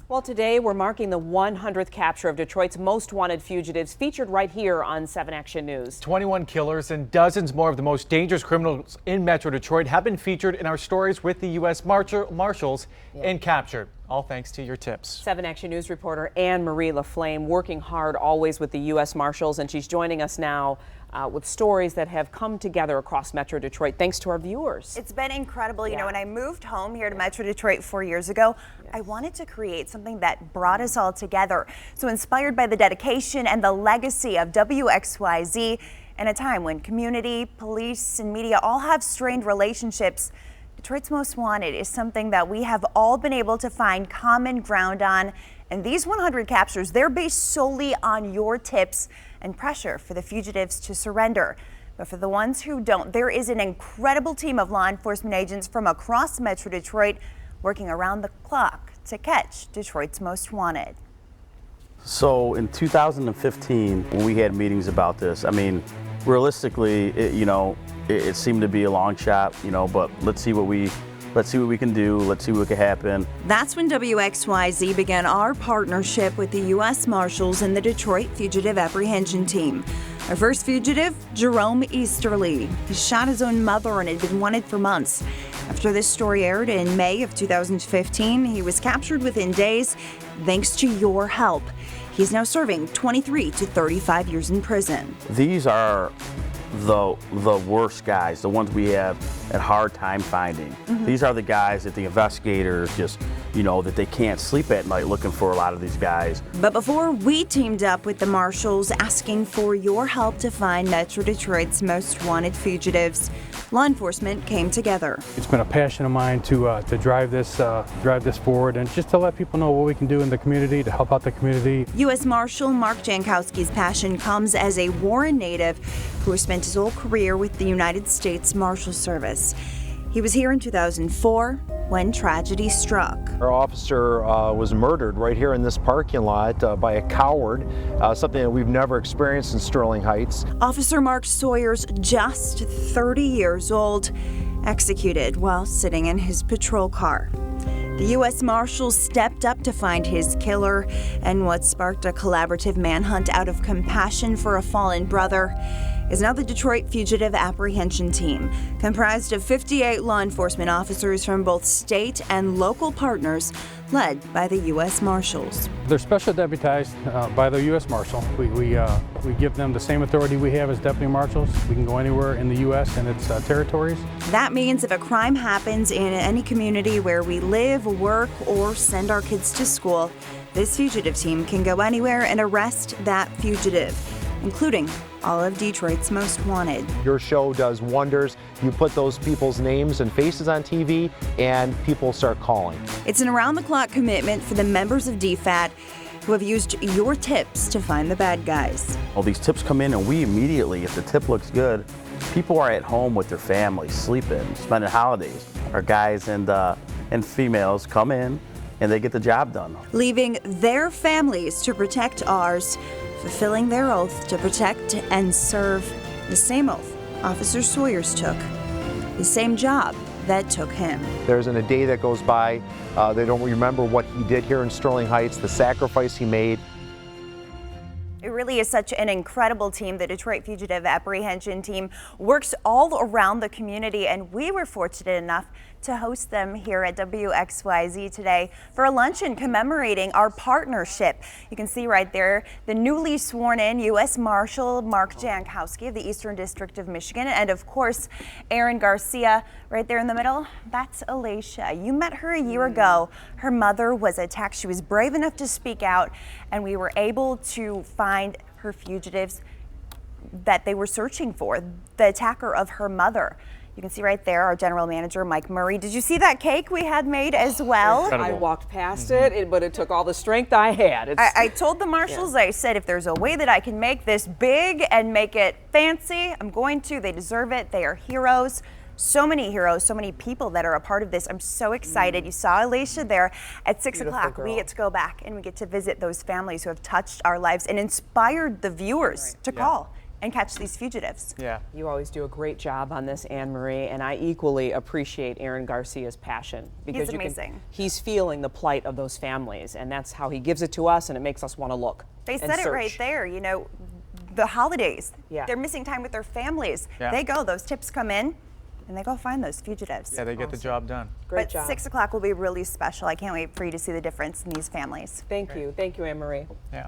Well, today we're marking the 100th capture of Detroit's most wanted fugitives, featured right here on 7 Action News. 21 killers and dozens more of the most dangerous criminals in Metro Detroit have been featured in our stories with the U.S. Marshals and captured. All thanks to your tips. 7 Action News reporter Anne-Marie LaFlame working hard always with the U.S. Marshals, and she's joining us now with stories that have come together across Metro Detroit thanks to our viewers. It's been incredible. You know, when I moved home here to Metro Detroit 4 years ago, I wanted to create something that brought us all together. So inspired by the dedication and the legacy of WXYZ, in a time when community, police, and media all have strained relationships, Detroit's Most Wanted is something that we have all been able to find common ground on. And these 100 captures, they're based solely on your tips and pressure for the fugitives to surrender. But for the ones who don't, there is an incredible team of law enforcement agents from across Metro Detroit working around the clock to catch Detroit's Most Wanted. So in 2015, when we had meetings about this, I mean, realistically, it seemed to be a long shot, but let's see what we can do. Let's see what can happen. That's when WXYZ began our partnership with the U.S. Marshals and the Detroit Fugitive Apprehension Team. Our first fugitive, Jerome Easterly. He shot his own mother and had been wanted for months. After this story aired in May of 2015, he was captured within days thanks to your help. He's now serving 23 to 35 years in prison. These are the worst guys, the ones we have a hard time finding. These are the guys that the investigators just, that they can't sleep at night looking for a lot of these guys. But before we teamed up with the Marshals asking for your help to find Metro Detroit's most wanted fugitives, law enforcement came together. It's been a passion of mine to drive this forward and just to let people know what we can do in the community to help out the community. U.S. Marshal Mark Jankowski's passion comes as a Warren native who has spent his whole career with the United States Marshal Service. He was here in 2004 when tragedy struck. Our officer was murdered right here in this parking lot by a coward, something that we've never experienced in Sterling Heights. Officer Mark Sawyer's just 30 years old, executed while sitting in his patrol car. The U.S. Marshals stepped up to find his killer, and what sparked a collaborative manhunt out of compassion for a fallen brother is now the Detroit Fugitive Apprehension Team, comprised of 58 law enforcement officers from both state and local partners, led by the U.S. Marshals. They're special deputized by the U.S. Marshal. We give them the same authority we have as deputy marshals. We can go anywhere in the U.S. and its territories. That means if a crime happens in any community where we live, work, or send our kids to school, this fugitive team can go anywhere and arrest that fugitive, including all of Detroit's Most Wanted. Your show does wonders. You put those people's names and faces on TV and people start calling. It's an around-the-clock commitment for the members of DFAT who have used your tips to find the bad guys. All these tips come in and we immediately, if the tip looks good, people are at home with their families, sleeping, spending holidays. Our guys and females come in and they get the job done. Leaving their families to protect ours, fulfilling their oath to protect and serve, the same oath Officer Sawyers took, the same job that took him. There isn't a day that goes by they don't remember what he did here in Sterling Heights, the sacrifice he made. It really is such an incredible team. The Detroit Fugitive Apprehension Team works all around the community, and we were fortunate enough to host them here at WXYZ today for a luncheon commemorating our partnership. You can see right there the newly sworn in U.S. Marshal Mark Jankowski of the Eastern District of Michigan, and of course Aaron Garcia right there in the middle. That's Alicia. You met her a year ago. Her mother was attacked. She was brave enough to speak out, and we were able to find her fugitives that they were searching for, the attacker of her mother. You can see right there our general manager, Mike Murray. Did you see that cake we had made as well? I walked past it, but it took all the strength I had. I told the Marshals, I said, if there's a way that I can make this big and make it fancy, I'm going to. They deserve it. They are heroes. So many heroes, so many people that are a part of this. I'm so excited. You saw Alicia there at 6 o'clock. We get to go back and we get to visit those families who have touched our lives and inspired the viewers to call and catch these fugitives. Yeah. You always do a great job on this, Anne Marie, and I equally appreciate Aaron Garcia's passion because He's amazing. He's feeling the plight of those families, and that's how he gives it to us, and it makes us want to look. They and said it right search. there, you know, the holidays. Yeah. They're missing time with their families. Yeah. They go, those tips come in, and they go find those fugitives. Yeah, they get the job done. Great But job. 6 o'clock will be really special. I can't wait for you to see the difference in these families. Thank you, Anne Marie. Yeah.